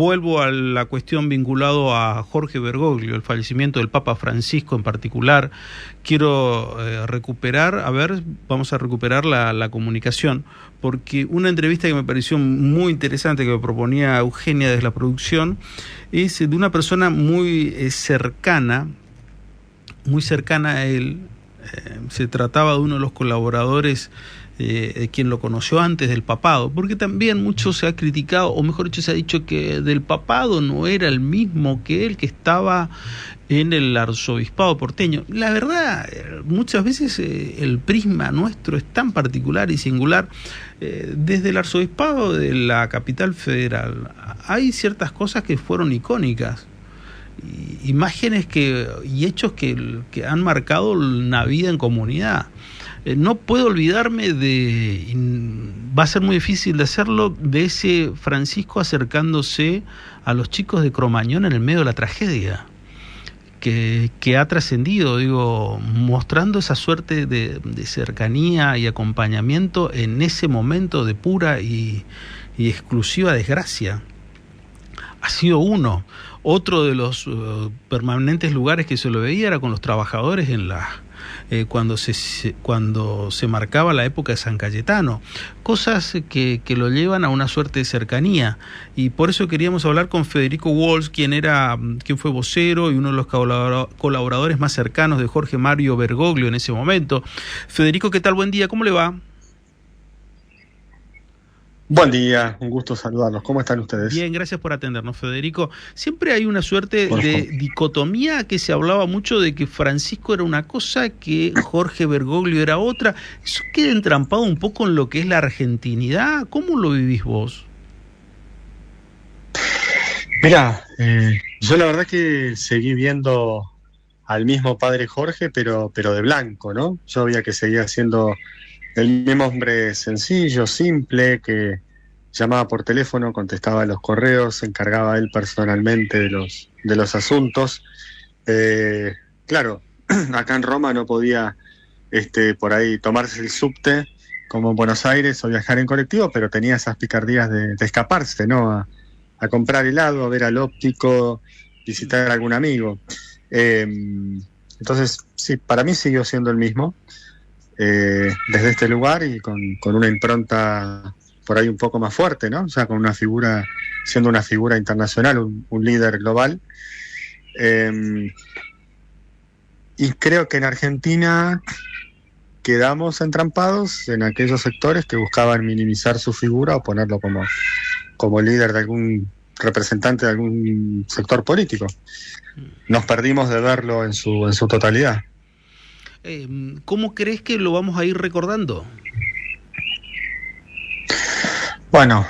vuelvo a la cuestión vinculado a Jorge Bergoglio, el fallecimiento del Papa Francisco en particular. Quiero vamos a recuperar la comunicación, porque una entrevista que me pareció muy interesante, que me proponía Eugenia desde la producción, es de una persona muy cercana a él. Se trataba de uno de los colaboradores de quien lo conoció antes del papado, porque también mucho se ha criticado, o mejor dicho, se ha dicho que del papado no era el mismo que él que estaba en el arzobispado porteño. La verdad, muchas veces el prisma nuestro es tan particular y singular. Desde el arzobispado de la capital federal hay ciertas cosas que fueron icónicas, imágenes y hechos que han marcado una vida en comunidad. No puedo olvidarme va a ser muy difícil de hacerlo, de ese Francisco acercándose a los chicos de Cromañón en el medio de la tragedia, que ha trascendido, mostrando esa suerte de cercanía y acompañamiento en ese momento de pura y exclusiva desgracia. Ha sido uno. Otro de los permanentes lugares que se lo veía era con los trabajadores cuando se marcaba la época de San Cayetano. Cosas que lo llevan a una suerte de cercanía. Y por eso queríamos hablar con Federico Walsh, quien fue vocero y uno de los colaboradores más cercanos de Jorge Mario Bergoglio en ese momento. Federico, ¿qué tal? Buen día, ¿cómo le va? Buen día, un gusto saludarlos. ¿Cómo están ustedes? Bien, gracias por atendernos, Federico. Siempre hay una suerte de dicotomía, que se hablaba mucho de que Francisco era una cosa, que Jorge Bergoglio era otra. ¿Eso queda entrampado un poco en lo que es la argentinidad? ¿Cómo lo vivís vos? Mirá, yo la verdad que seguí viendo al mismo padre Jorge, pero de blanco, ¿no? Yo veía que seguía siendo el mismo hombre sencillo, simple, que llamaba por teléfono, contestaba los correos, se encargaba él personalmente de los asuntos. Claro, acá en Roma no podía por ahí tomarse el subte como en Buenos Aires o viajar en colectivo, pero tenía esas picardías de escaparse, ¿no? A comprar helado, a ver al óptico, visitar a algún amigo. Entonces, sí, para mí siguió siendo el mismo. Desde este lugar y con una impronta por ahí un poco más fuerte, ¿no? O sea, siendo una figura internacional, un líder global. Y creo que en Argentina quedamos entrampados en aquellos sectores que buscaban minimizar su figura o ponerlo como líder de algún representante de algún sector político. Nos perdimos de verlo en su totalidad. ¿Cómo crees que lo vamos a ir recordando? Bueno,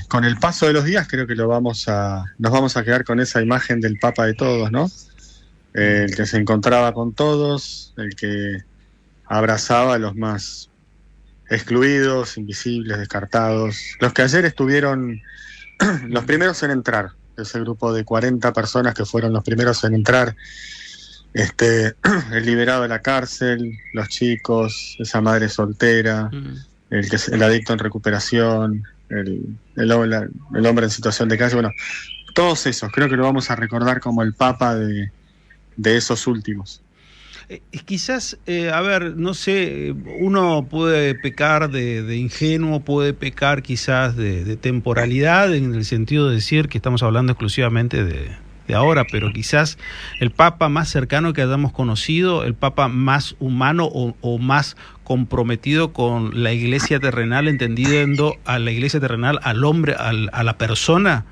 con el paso de los días creo que nos vamos a quedar con esa imagen del Papa de todos, ¿no? El que se encontraba con todos, el que abrazaba a los más excluidos, invisibles, descartados, los que ayer estuvieron los primeros en entrar, ese grupo de 40 personas que fueron los primeros en entrar. El liberado de la cárcel, los chicos, esa madre soltera, el adicto en recuperación, el hombre en situación de calle, bueno, todos esos, creo que lo vamos a recordar como el Papa de esos últimos. Quizás, no sé, uno puede pecar de ingenuo, puede pecar quizás de temporalidad, en el sentido de decir que estamos hablando exclusivamente de ahora, pero quizás el Papa más cercano que hayamos conocido, el Papa más humano o más comprometido con la iglesia terrenal, entendiendo a la iglesia terrenal, al hombre, a la persona.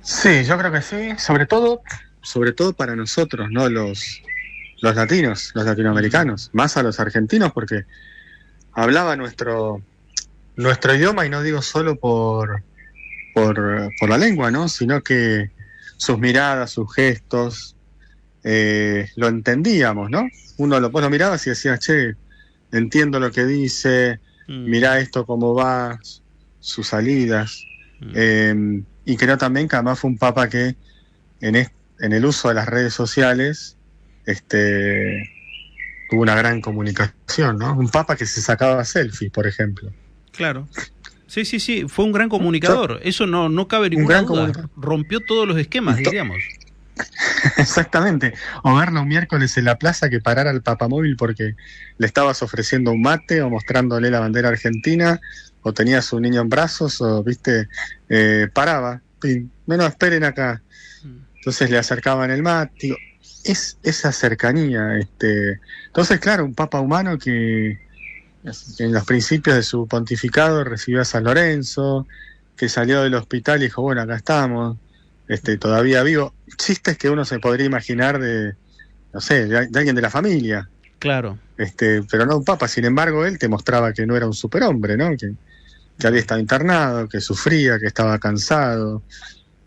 Sí, yo creo que sí, sobre todo para nosotros, ¿no? Los latinos, los latinoamericanos, más a los argentinos, porque hablaba nuestro idioma, y no digo solo por la lengua, ¿no? Sino que sus miradas, sus gestos, lo entendíamos, ¿no? Vos lo mirabas y decías, che, entiendo lo que dice, mirá esto cómo va, sus salidas. Y creo también que además fue un papa que en el uso de las redes sociales tuvo una gran comunicación, ¿no? Un papa que se sacaba selfies, por ejemplo. Claro. Sí, sí, sí, fue un gran comunicador, eso no cabe ninguna duda, rompió todos los esquemas, diríamos. Exactamente, o verlo un miércoles en la plaza que parara el papamóvil porque le estabas ofreciendo un mate o mostrándole la bandera argentina, o tenías un niño en brazos, o viste, paraba, no, esperen acá. Entonces le acercaban el mate, digo, es esa cercanía. Entonces, claro, un papa humano que en los principios de su pontificado recibió a San Lorenzo, que salió del hospital y dijo, bueno, acá estamos, todavía vivo. Chistes que uno se podría imaginar de, no sé, de alguien de la familia. Claro. Pero no un papa. Sin embargo, él te mostraba que no era un superhombre, ¿no? Que había estado internado, que sufría, que estaba cansado,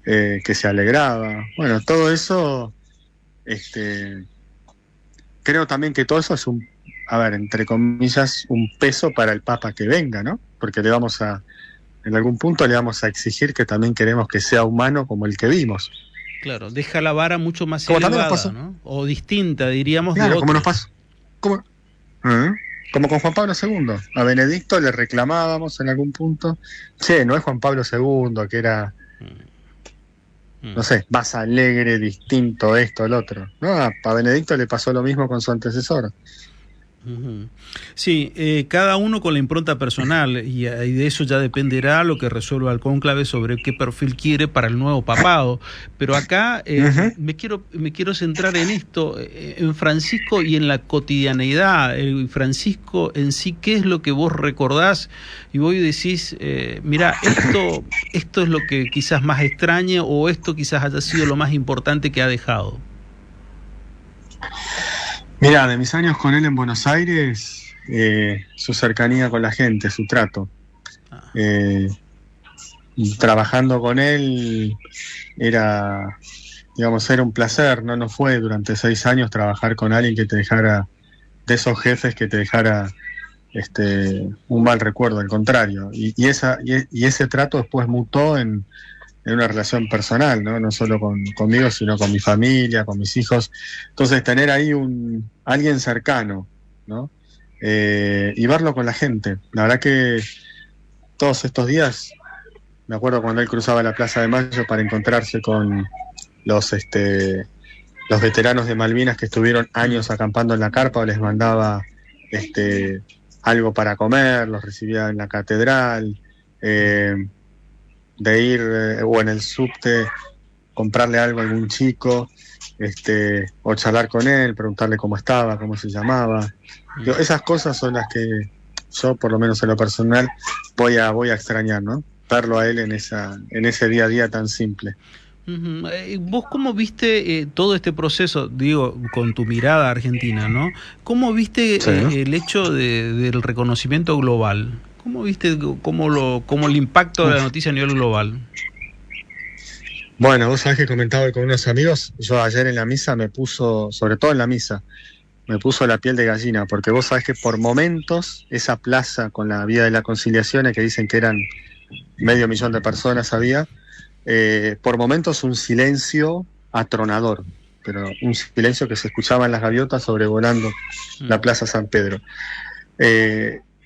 que se alegraba. Bueno, todo eso, creo también que todo eso es entre comillas, un peso para el papa que venga, ¿no? Porque en algún punto le vamos a exigir que también queremos que sea humano como el que vimos. Claro, deja la vara mucho más elevada, ¿no? O distinta, diríamos, claro, de como nos pasó. Como con Juan Pablo II. A Benedicto le reclamábamos en algún punto, no es Juan Pablo II, que era, no sé, más alegre, distinto, esto, el otro. No, a Benedicto le pasó lo mismo con su antecesor. Sí, cada uno con la impronta personal y de eso ya dependerá lo que resuelva el cónclave sobre qué perfil quiere para el nuevo papado. Pero acá me quiero centrar en esto, en Francisco y en la cotidianeidad. Francisco en sí, ¿qué es lo que vos recordás? Y vos decís, mira, esto es lo que quizás más extrañe, o esto quizás haya sido lo más importante que ha dejado. Mira, de mis años con él en Buenos Aires, su cercanía con la gente, su trato. Trabajando con él era un placer, no fue durante 6 años trabajar con alguien que te dejara, de esos jefes que te dejara un mal recuerdo, al contrario. Y ese trato después mutó en una relación personal, no solo conmigo, sino con mi familia, con mis hijos. Entonces, tener ahí alguien cercano, ¿no? Y verlo con la gente. La verdad que todos estos días, me acuerdo cuando él cruzaba la Plaza de Mayo para encontrarse con los veteranos de Malvinas que estuvieron años acampando en la carpa, o les mandaba algo para comer, los recibía en la catedral, de ir o en el subte, comprarle algo a algún chico, o charlar con él, preguntarle cómo estaba, cómo se llamaba. Esas cosas son las que yo, por lo menos en lo personal, voy a extrañar, ¿no? Verlo a él en ese día a día tan simple. ¿Vos cómo viste todo este proceso, digo, con tu mirada argentina, ¿no? ¿Cómo viste el hecho del reconocimiento global? ¿Cómo viste cómo el impacto de la noticia a nivel global? Bueno, vos sabés que comentaba con unos amigos, yo ayer en la misa sobre todo en la misa, me puso la piel de gallina, porque vos sabés que por momentos esa plaza con la Vía de la Conciliación, que dicen que eran 500.000 de personas había, por momentos un silencio atronador, pero un silencio que se escuchaba en las gaviotas sobrevolando la Plaza San Pedro.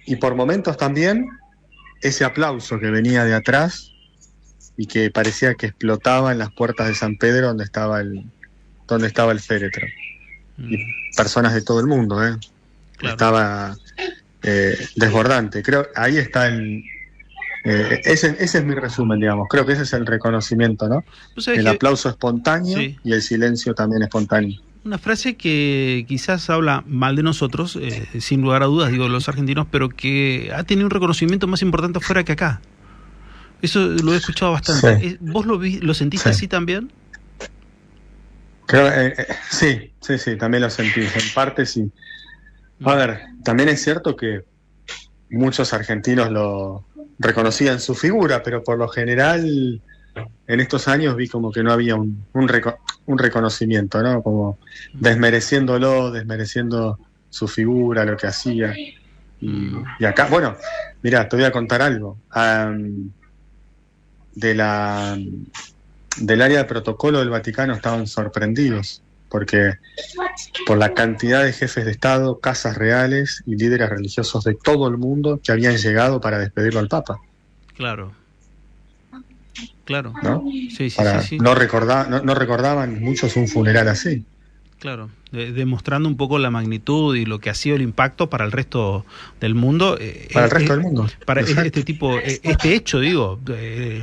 Y por momentos también ese aplauso que venía de atrás y que parecía que explotaba en las puertas de San Pedro donde estaba el féretro. Y personas de todo el mundo, Claro. Estaba desbordante. Creo ahí está ese es mi resumen, digamos. Creo que ese es el reconocimiento, ¿no? El aplauso espontáneo, sí, y el silencio también espontáneo. Una frase que quizás habla mal de nosotros, sin lugar a dudas, digo, los argentinos, pero que ha tenido un reconocimiento más importante afuera que acá. Eso lo he escuchado bastante. Sí. ¿Vos lo sentiste así también? Creo, sí, también lo sentí. En parte sí. A ver, también es cierto que muchos argentinos lo reconocían su figura, pero por lo general en estos años vi como que no había un reconocimiento, ¿no? Como desmereciendo su figura, lo que hacía. Y acá, bueno, mirá, te voy a contar algo. Del área de protocolo del Vaticano estaban sorprendidos, porque por la cantidad de jefes de Estado, casas reales y líderes religiosos de todo el mundo que habían llegado para despedirlo al Papa. Claro, claro. ¿no? Sí, sí, sí, sí. No recordaban muchos un funeral así. Claro, demostrando un poco la magnitud y lo que ha sido el impacto para el resto del mundo. Para el resto del mundo. Para este tipo, este hecho, digo,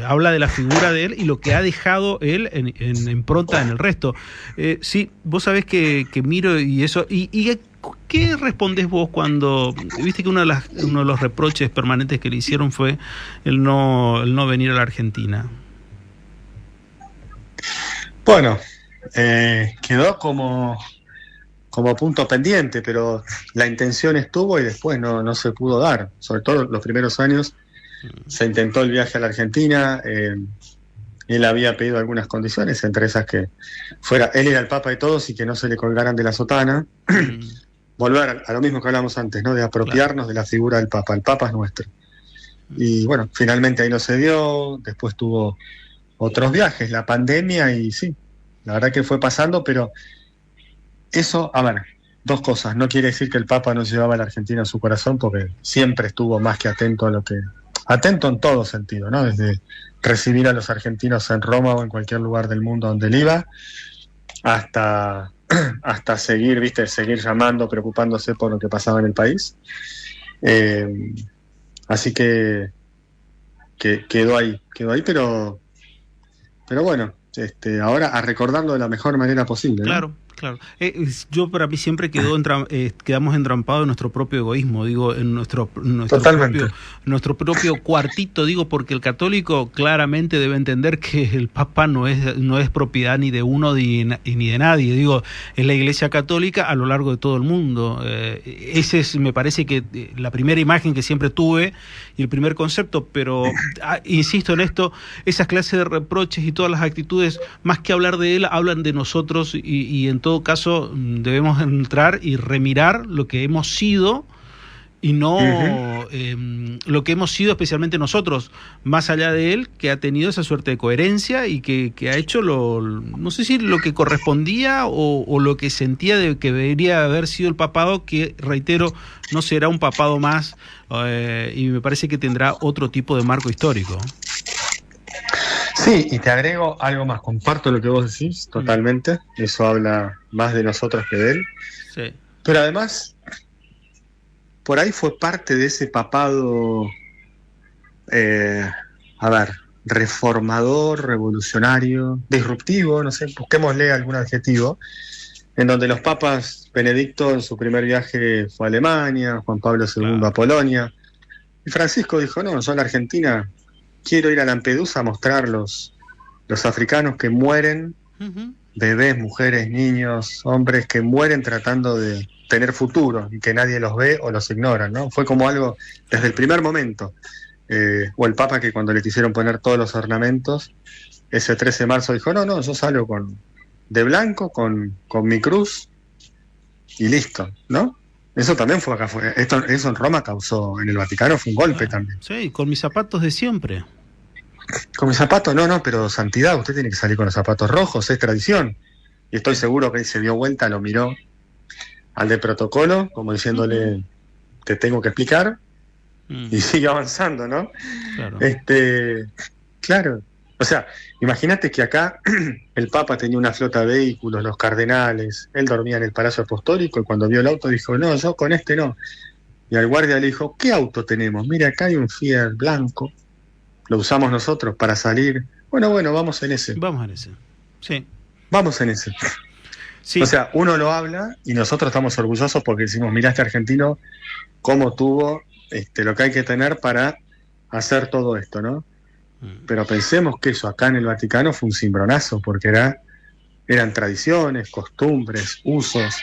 habla de la figura de él y lo que ha dejado él en impronta en el resto. Sí, vos sabés que miro y eso. ¿Y qué respondés vos cuando, viste que uno de los reproches permanentes que le hicieron fue el no venir a la Argentina? Bueno, quedó como punto pendiente, pero la intención estuvo y después no se pudo dar. Sobre todo los primeros años se intentó el viaje a la Argentina, él había pedido algunas condiciones, entre esas que él era el papa de todos y que no se le colgaran de la sotana. Volver a lo mismo que hablamos antes, ¿no? De apropiarnos de la figura del papa. El papa es nuestro. Y bueno, finalmente ahí no se dio, después tuvo otros viajes, la pandemia, y sí, la verdad que fue pasando, pero eso, a ver, dos cosas. No quiere decir que el Papa no llevaba a la Argentina en su corazón, porque siempre estuvo más que atento atento en todo sentido, ¿no? Desde recibir a los argentinos en Roma o en cualquier lugar del mundo donde él iba, hasta seguir llamando, preocupándose por lo que pasaba en el país. Así que quedó ahí, pero bueno, ahora a recordarlo de la mejor manera posible, ¿no? Claro, claro. Yo para mí siempre quedamos entrampados en nuestro propio egoísmo, digo, en nuestro propio cuartito, digo, porque el católico claramente debe entender que el Papa no es propiedad ni de uno ni de nadie, digo, es la Iglesia Católica a lo largo de todo el mundo. Ese es, me parece que la primera imagen que siempre tuve y el primer concepto, pero insisto en esto, esas clases de reproches y todas las actitudes, más que hablar de él, hablan de nosotros y en todo caso debemos entrar y remirar lo que hemos sido y no lo que hemos sido especialmente nosotros, más allá de él, que ha tenido esa suerte de coherencia y que ha hecho no sé si lo que correspondía o lo que sentía de que debería haber sido el papado, que reitero, no será un papado más, y me parece que tendrá otro tipo de marco histórico. Sí, y te agrego algo más, comparto lo que vos decís totalmente, eso habla más de nosotros que de él, sí. Pero además, por ahí fue parte de ese papado, reformador, revolucionario, disruptivo, no sé, busquémosle algún adjetivo, en donde los papas, Benedicto en su primer viaje fue a Alemania, Juan Pablo II a Polonia, y Francisco dijo, no, yo en la Argentina quiero ir a Lampedusa a mostrar los africanos que mueren, bebés, mujeres, niños, hombres que mueren tratando de tener futuro y que nadie los ve o los ignora, ¿no? Fue como algo desde el primer momento. O el Papa que cuando le quisieron poner todos los ornamentos, ese 13 de marzo dijo, no, yo salgo de blanco, con mi cruz y listo, ¿no? Eso también fue acá. Eso en Roma causó, en el Vaticano fue un golpe también. Sí, con mis zapatos de siempre. Con mis zapatos, no, pero santidad, usted tiene que salir con los zapatos rojos, es tradición. Y estoy seguro que él se dio vuelta, lo miró al de protocolo, como diciéndole, te tengo que explicar, y sigue avanzando, ¿no? Claro. Claro. O sea, imagínate que acá el Papa tenía una flota de vehículos, los cardenales, él dormía en el Palacio Apostólico y cuando vio el auto dijo, no, yo con este no. Y al guardia le dijo, ¿qué auto tenemos? Mira, acá hay un Fiat blanco, lo usamos nosotros para salir. Bueno, vamos en ese. Vamos en ese, sí. Vamos en ese. Sí. O sea, uno lo habla y nosotros estamos orgullosos porque decimos, mirá este argentino cómo tuvo lo que hay que tener para hacer todo esto, ¿no? Pero pensemos que eso acá en el Vaticano fue un cimbronazo, porque eran tradiciones, costumbres, usos,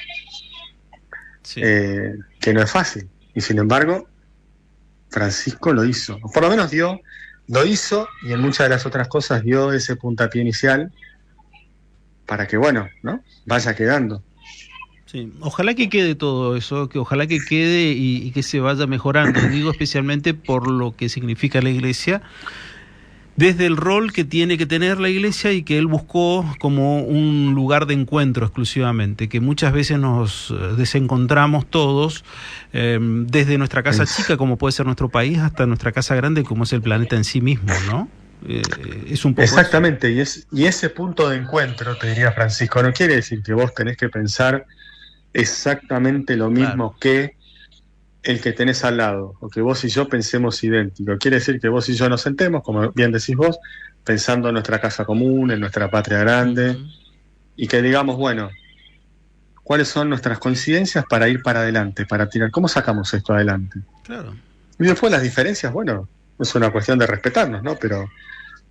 sí. Que no es fácil. Y sin embargo, Francisco lo hizo. Por lo menos lo hizo, y en muchas de las otras cosas dio ese puntapié inicial para que, bueno, ¿no? Vaya quedando. Sí, ojalá que quede todo eso, que ojalá que quede y que se vaya mejorando. Digo especialmente por lo que significa la Iglesia. desde el rol que tiene que tener la Iglesia y que él buscó como un lugar de encuentro exclusivamente, que muchas veces nos desencontramos todos, desde nuestra casa chica, como puede ser nuestro país, hasta nuestra casa grande, como es el planeta en sí mismo, ¿no? Es un poco exactamente, y ese punto de encuentro, te diría Francisco, no quiere decir que vos tenés que pensar exactamente lo mismo, claro, que el que tenés al lado, o que vos y yo pensemos idéntico. Quiere decir que vos y yo nos sentemos, como bien decís vos, pensando en nuestra casa común, en nuestra patria grande, y que digamos, bueno, ¿cuáles son nuestras coincidencias para ir para adelante, para tirar? ¿Cómo sacamos esto adelante? Claro. Y después las diferencias, bueno, es una cuestión de respetarnos, ¿no? Pero,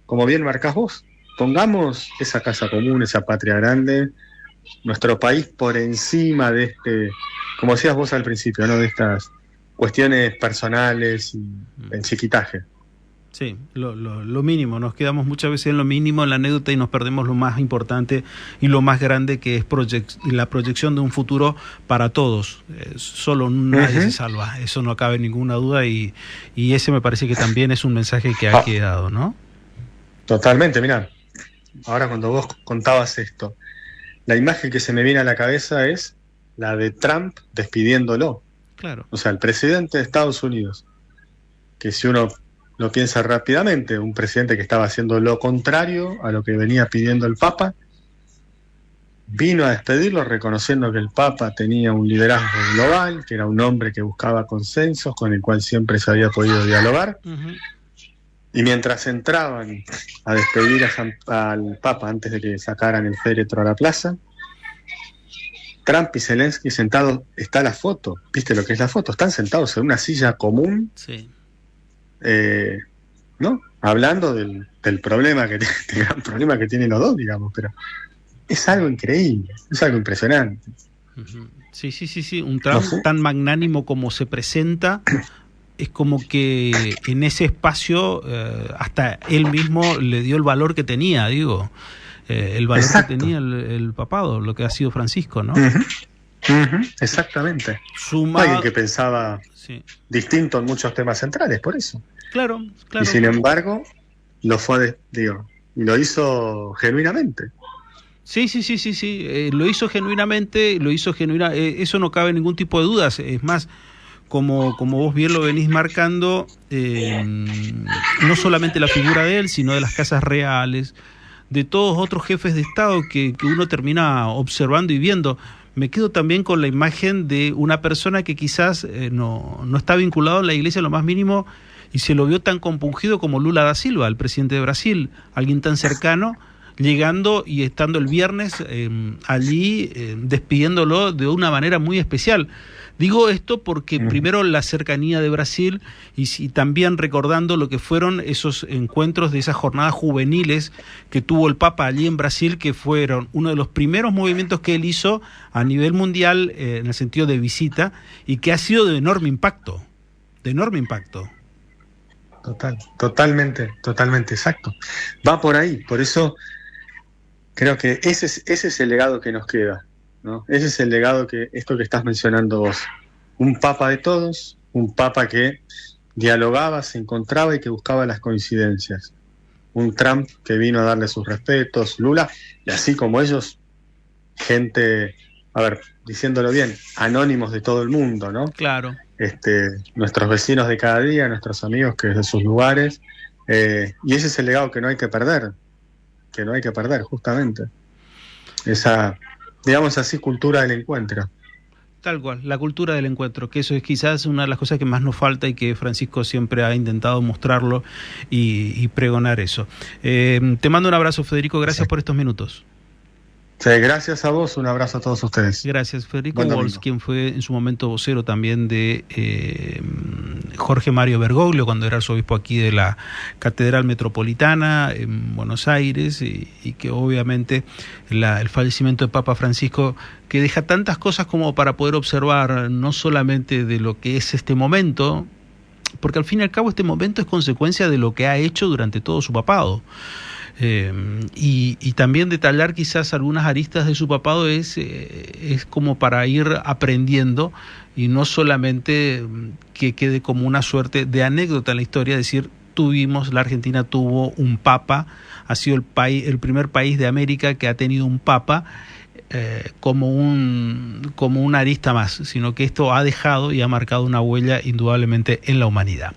como bien marcás vos, pongamos esa casa común, esa patria grande, nuestro país por encima de como decías vos al principio, ¿no? De estas cuestiones personales y el chiquitaje. Sí, lo mínimo, nos quedamos muchas veces en lo mínimo, en la anécdota, y nos perdemos lo más importante y lo más grande, que es la proyección de un futuro para todos. Solo nadie se salva, eso no cabe ninguna duda, y ese me parece que también es un mensaje que ha quedado, ¿no? Totalmente, mirá, ahora cuando vos contabas esto, la imagen que se me viene a la cabeza es la de Trump despidiéndolo. Claro. O sea, el presidente de Estados Unidos, que si uno lo piensa rápidamente, un presidente que estaba haciendo lo contrario a lo que venía pidiendo el Papa, vino a despedirlo reconociendo que el Papa tenía un liderazgo global, que era un hombre que buscaba consensos, con el cual siempre se había podido dialogar. Y mientras entraban a despedir al Papa antes de que sacaran el féretro a la plaza, Trump y Zelensky sentados, está la foto, ¿viste lo que es la foto? Están sentados en una silla común, sí, ¿no? Hablando del problema del gran problema que tienen los dos, digamos, pero es algo increíble, es algo impresionante. Sí, un Trump tan magnánimo como se presenta, es como que en ese espacio hasta él mismo le dio el valor que tenía, digo. El valor Exacto. que tenía el papado, lo que ha sido Francisco, ¿no? Exactamente. Alguien que pensaba distinto en muchos temas centrales, por eso. Claro. Y sin embargo, lo fue, lo hizo genuinamente. Sí. Lo hizo genuinamente, eso no cabe ningún tipo de dudas. Es más, como vos bien lo venís marcando, no solamente la figura de él, sino de las casas reales, de todos otros jefes de Estado que uno termina observando y viendo. Me quedo también con la imagen de una persona que quizás no está vinculado a la Iglesia en lo más mínimo, y se lo vio tan compungido como Lula da Silva, el presidente de Brasil, alguien tan cercano, llegando y estando el viernes allí, despidiéndolo de una manera muy especial. Digo esto porque primero la cercanía de Brasil y también recordando lo que fueron esos encuentros de esas jornadas juveniles que tuvo el Papa allí en Brasil, que fueron uno de los primeros movimientos que él hizo a nivel mundial en el sentido de visita, y que ha sido de enorme impacto. Totalmente, exacto. Va por ahí, por eso creo que ese es el legado que nos queda, ¿no? Ese es el legado esto que estás mencionando vos. Un papa de todos, un papa que dialogaba, se encontraba y que buscaba las coincidencias. Un Trump que vino a darle sus respetos, Lula, y así como ellos, gente, diciéndolo bien, anónimos de todo el mundo, ¿no? Claro. Nuestros vecinos de cada día, nuestros amigos que desde sus lugares, y ese es el legado que no hay que perder, justamente. Esa, digamos así, cultura del encuentro. Tal cual, la cultura del encuentro, que eso es quizás una de las cosas que más nos falta, y que Francisco siempre ha intentado mostrarlo y pregonar eso. Te mando un abrazo, Federico, gracias por estos minutos. Sí, gracias a vos, un abrazo a todos ustedes. Gracias. Federico Walsh, quien fue en su momento vocero también de Jorge Mario Bergoglio, cuando era arzobispo aquí de la Catedral Metropolitana en Buenos Aires, y que obviamente el fallecimiento de Papa Francisco, que deja tantas cosas como para poder observar, no solamente de lo que es este momento, porque al fin y al cabo este momento es consecuencia de lo que ha hecho durante todo su papado. Y también detallar quizás algunas aristas de su papado es como para ir aprendiendo, y no solamente que quede como una suerte de anécdota en la historia, decir la Argentina tuvo un papa, ha sido el primer país de América que ha tenido un papa como una arista más, sino que esto ha dejado y ha marcado una huella indudablemente en la humanidad.